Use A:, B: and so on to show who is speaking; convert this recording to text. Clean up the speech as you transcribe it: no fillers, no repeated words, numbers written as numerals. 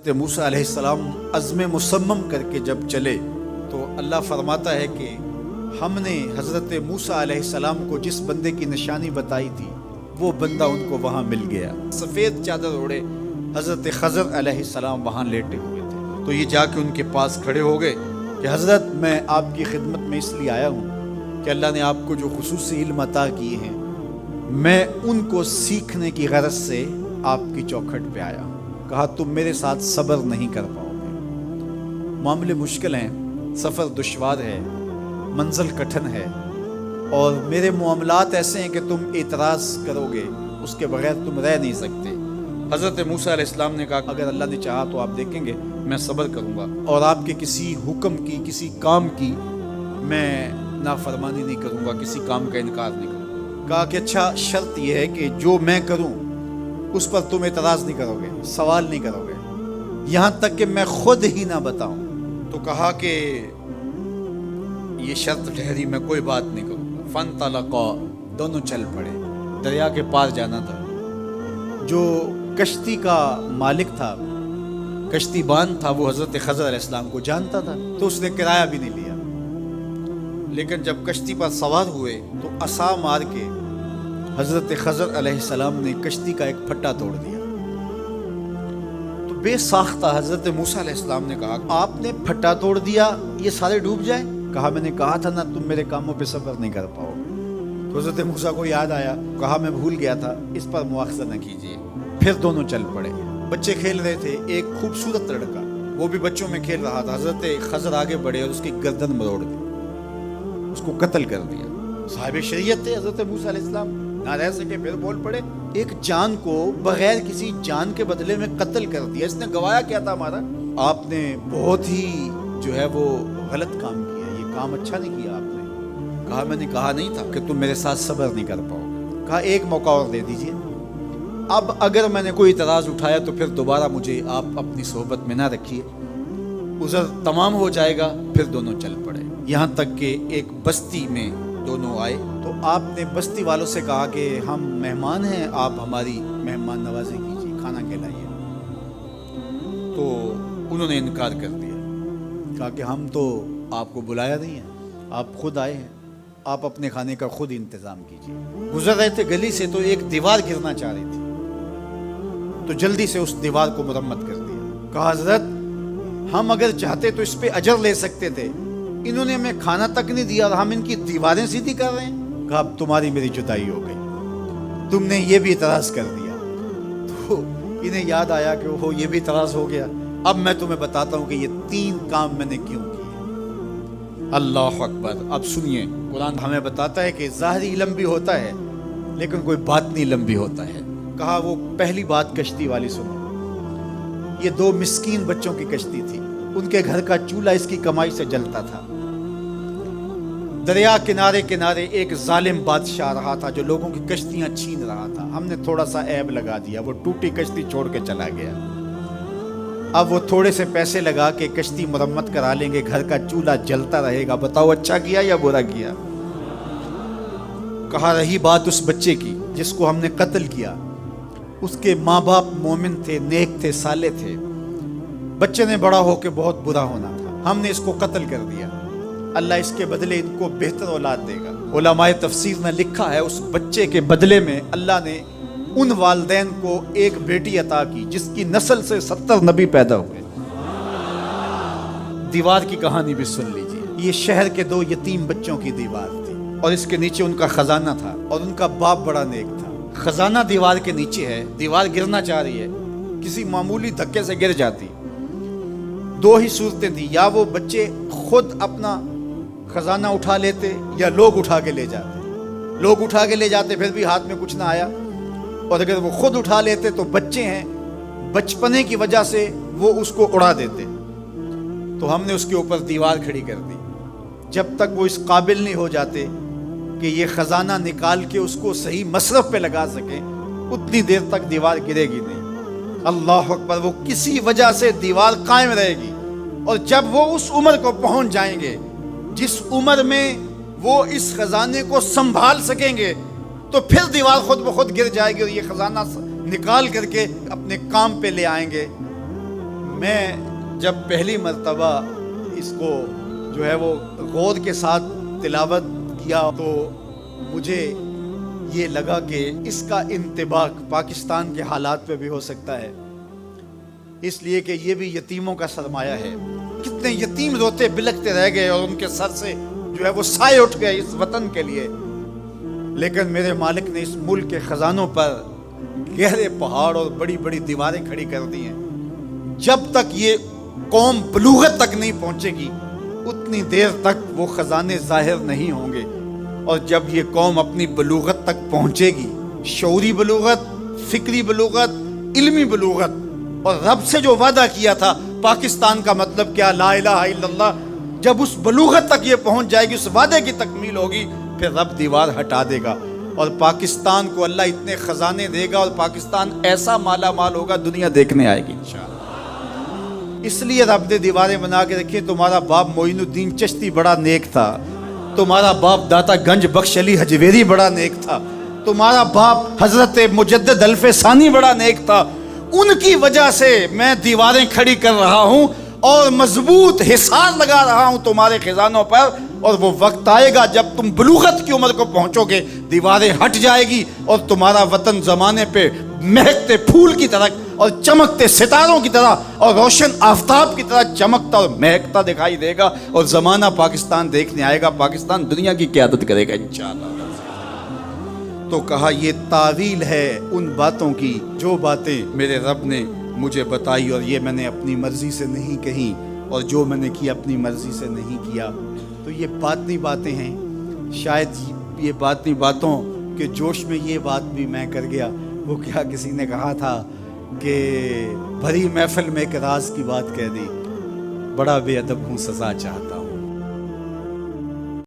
A: حضرت موسیٰ علیہ السلام عزم مصمم کر کے جب چلے تو اللہ فرماتا ہے کہ ہم نے حضرت موسیٰ علیہ السلام کو جس بندے کی نشانی بتائی تھی وہ بندہ ان کو وہاں مل گیا. سفید چادر اوڑے حضرت خضر علیہ السلام وہاں لیٹے ہوئے تھے. تو یہ جا کے ان کے پاس کھڑے ہو گئے کہ حضرت میں آپ کی خدمت میں اس لیے آیا ہوں کہ اللہ نے آپ کو جو خصوصی علم عطا کیے ہیں میں ان کو سیکھنے کی غرض سے آپ کی چوکھٹ پہ آیا ہوں. کہا تم میرے ساتھ صبر نہیں کر پاؤ گے، معاملے مشکل ہیں، سفر دشوار ہے، منزل کٹھن ہے، اور میرے معاملات ایسے ہیں کہ تم اعتراض کرو گے اس کے بغیر تم رہ نہیں سکتے. حضرت موسیٰ علیہ السلام نے کہا اگر اللہ نے چاہا تو آپ دیکھیں گے میں صبر کروں گا اور آپ کے کسی حکم کی کسی کام کی میں نافرمانی نہیں کروں گا، کسی کام کا انکار نہیں کروں گا. کہا کہ اچھا شرط یہ ہے کہ جو میں کروں اس پر تم اعتراض نہیں کرو گے، سوال نہیں کرو گے یہاں تک کہ میں خود ہی نہ بتاؤں. تو کہا کہ یہ شرط ٹھہری، میں کوئی بات نہیں کروں گا. فانطلقا، دونوں چل پڑے. دریا کے پار جانا تھا. جو کشتی کا مالک تھا، کشتی باندھ تھا، وہ حضرت خضر علیہ السلام کو جانتا تھا تو اس نے کرایہ بھی نہیں لیا. لیکن جب کشتی پر سوار ہوئے تو عصا مار کے حضرت خضر علیہ السلام نے کشتی کا ایک پھٹا توڑ دیا. تو بے ساختہ حضرت موسیٰ علیہ السلام نے کہا آپ نے پھٹا توڑ دیا، یہ سارے ڈوب جائیں. کہا میں نے کہا تھا نا تم میرے کاموں پہ صبر نہیں کر پاؤ. تو حضرت موسیٰ کو یاد آیا، کہا میں بھول گیا تھا، اس پر مواخذہ نہ کیجیے. پھر دونوں چل پڑے. بچے کھیل رہے تھے. ایک خوبصورت لڑکا وہ بھی بچوں میں کھیل رہا تھا. حضرت خضر آگے بڑھے اور اس کی گردن مروڑ دی، اس کو قتل کر دیا. صاحب شریعت تھے حضرت موسیٰ علیہ السلام، نہ رہ سکے، پھر بول پڑے ایک جان کو بغیر کسی جان کے بدلے میں قتل کر دیا. اس نے گوایا کیا تھا ہمارا؟ آپ نے بہت ہی جو ہے وہ غلط کام کیا، یہ کام اچھا نہیں کیا آپ نے. کہا میں نے کہا نہیں تھا کہ تم میرے ساتھ صبر نہیں کر پاؤ. کہا ایک موقع اور دے دیجئے، اب اگر میں نے کوئی اعتراض اٹھایا تو پھر دوبارہ مجھے آپ اپنی صحبت میں نہ رکھیے. عذر تمام ہو جائے گا. پھر دونوں چل پڑے یہاں تک کہ ایک بستی میں دونوں آئے. تو آپ نے بستی والوں سے کہا کہ ہم مہمان ہیں، آپ ہماری مہمان نوازی کیجیے، کھانا کھلائیے. تو انہوں نے انکار کر دیا. کہا کہ ہم تو آپ کو بلایا نہیں ہے، آپ خود آئے ہیں، آپ اپنے کھانے کا خود انتظام کیجیے. گزر رہے تھے گلی سے تو ایک دیوار گرنا چاہ رہی تھی تو جلدی سے اس دیوار کو مرمت کر دیا. کہا حضرت ہم اگر چاہتے تو اس پہ اجر لے سکتے تھے، انہوں نے ہمیں کھانا تک نہیں دیا اور ہم ان کی دیواریں سیدھی کر رہے ہیں. کہا اب تمہاری میری جدائی ہو گئی، تم نے یہ بھی اعتراض کر دیا. تو انہیں یاد آیا کہ وہ یہ بھی اعتراض ہو گیا. اب میں تمہیں بتاتا ہوں کہ یہ 3 کام میں نے کیوں کیے. اللہ اکبر. اب سنیے، قرآن ہمیں بتاتا ہے کہ ظاہری علم بھی ہوتا ہے لیکن کوئی باطنی علم بھی ہوتا ہے. کہا وہ پہلی بات کشتی والی سنو. یہ 2 مسکین بچوں کی کشتی تھی، ان کے گھر کا چولہا اس کی کمائی سے جلتا تھا. دریا کنارے کنارے ایک ظالم بادشاہ رہا تھا جو لوگوں کی کشتیاں چھین رہا تھا. ہم نے تھوڑا سا عیب لگا دیا، وہ ٹوٹی کشتی چھوڑ کے چلا گیا. اب وہ تھوڑے سے پیسے لگا کے کشتی مرمت کرا لیں گے، گھر کا چولہا جلتا رہے گا. بتاؤ اچھا کیا یا برا کیا؟ کہا رہی بات اس بچے کی جس کو ہم نے قتل کیا، اس کے ماں باپ مومن تھے، نیک تھے، صالح تھے. بچے نے بڑا ہو کے بہت برا ہونا تھا، ہم نے اس کو قتل کر دیا. اللہ اس کے بدلے ان کو بہتر اولاد دے گا. علماء تفسیر نے لکھا ہے اس بچے کے بدلے میں اللہ نے ان والدین کو ایک بیٹی عطا کی جس کی نسل سے 70 نبی پیدا ہوئے. دیوار کی کہانی بھی سن لیجیے. یہ شہر کے 2 یتیم بچوں کی دیوار تھی اور اس کے نیچے ان کا خزانہ تھا اور ان کا باپ بڑا نیک تھا. خزانہ دیوار کے نیچے ہے، دیوار گرنا چاہ رہی ہے، کسی معمولی دھکے سے گر جاتی. 2 ہی صورتیں تھیں، یا وہ بچے خود اپنا خزانہ اٹھا لیتے یا لوگ اٹھا کے لے جاتے. لوگ اٹھا کے لے جاتے پھر بھی ہاتھ میں کچھ نہ آیا، اور اگر وہ خود اٹھا لیتے تو بچے ہیں، بچپنے کی وجہ سے وہ اس کو اڑا دیتے. تو ہم نے اس کے اوپر دیوار کھڑی کر دی. جب تک وہ اس قابل نہیں ہو جاتے کہ یہ خزانہ نکال کے اس کو صحیح مصرف پہ لگا سکیں اتنی دیر تک دیوار گرے گی نہیں. اللہ اکبر. وہ کسی وجہ سے دیوار قائم رہے گی، اور جب وہ اس عمر کو پہنچ جائیں گے جس عمر میں وہ اس خزانے کو سنبھال سکیں گے تو پھر دیوار خود بخود گر جائے گی اور یہ خزانہ نکال کر کے اپنے کام پہ لے آئیں گے. میں جب پہلی مرتبہ اس کو جو ہے وہ غور کے ساتھ تلاوت کیا تو مجھے یہ لگا کہ اس کا انطباق پاکستان کے حالات پہ بھی ہو سکتا ہے، اس لیے کہ یہ بھی یتیموں کا سرمایہ ہے۔ کتنے یتیم روتے بلکتے رہ گئے اور ان کے سر سے جو ہے وہ سائے اٹھ گئے اس وطن کے لیے، لیکن میرے مالک نے اس ملک کے خزانوں پر گہرے پہاڑ اور بڑی بڑی دیواریں کھڑی کر دی ہیں۔ جب تک یہ قوم بلوغت تک نہیں پہنچے گی اتنی دیر تک وہ خزانے ظاہر نہیں ہوں گے، اور جب یہ قوم اپنی بلوغت تک پہنچے گی، شعوری بلوغت، فکری بلوغت، علمی بلوغت، اور رب سے جو وعدہ کیا تھا پاکستان کا مطلب کیا، لا الہ الا اللہ، جب اس بلوغت تک یہ پہنچ جائے گی، اس وعدے کی تکمیل ہوگی، پھر رب دیوار ہٹا دے گا اور پاکستان کو اللہ اتنے خزانے دے گا اور پاکستان ایسا مالا مال ہوگا دنیا دیکھنے آئے گی انشاءاللہ۔ اس لیے رب نے دیواریں بنا کے رکھی۔ تمہارا باپ معین الدین چشتی بڑا نیک تھا، تمہارا باپ داتا گنج بخش علی حجویری بڑا نیک تھا، تمہارا باپ حضرت مجدد الف ثانی بڑا نیک تھا، ان کی وجہ سے میں دیواریں کھڑی کر رہا ہوں اور مضبوط حصار لگا رہا ہوں تمہارے خزانوں پر، اور وہ وقت آئے گا جب تم بلوغت کی عمر کو پہنچو گے، دیواریں ہٹ جائے گی اور تمہارا وطن زمانے پہ مہکتے پھول کی طرح اور چمکتے ستاروں کی طرح اور روشن آفتاب کی طرح چمکتا اور مہکتا دکھائی دے گا، اور زمانہ پاکستان دیکھنے آئے گا، پاکستان دنیا کی قیادت کرے گا انشاءاللہ۔ تو کہا یہ تعویل ہے ان باتوں کی جو باتیں میرے رب نے مجھے بتائی، اور یہ میں نے اپنی مرضی سے نہیں کہی، اور جو میں نے کیا اپنی مرضی سے نہیں کیا۔ تو یہ باطنی باتیں ہیں، شاید یہ باطنی باتوں کے جوش میں یہ بات بھی میں کر گیا۔ وہ کیا کسی نے کہا تھا کہ بھری محفل میں ایک راز کی بات کہہ دی، بڑا بے ادب ہوں سزا چاہتا ہوں۔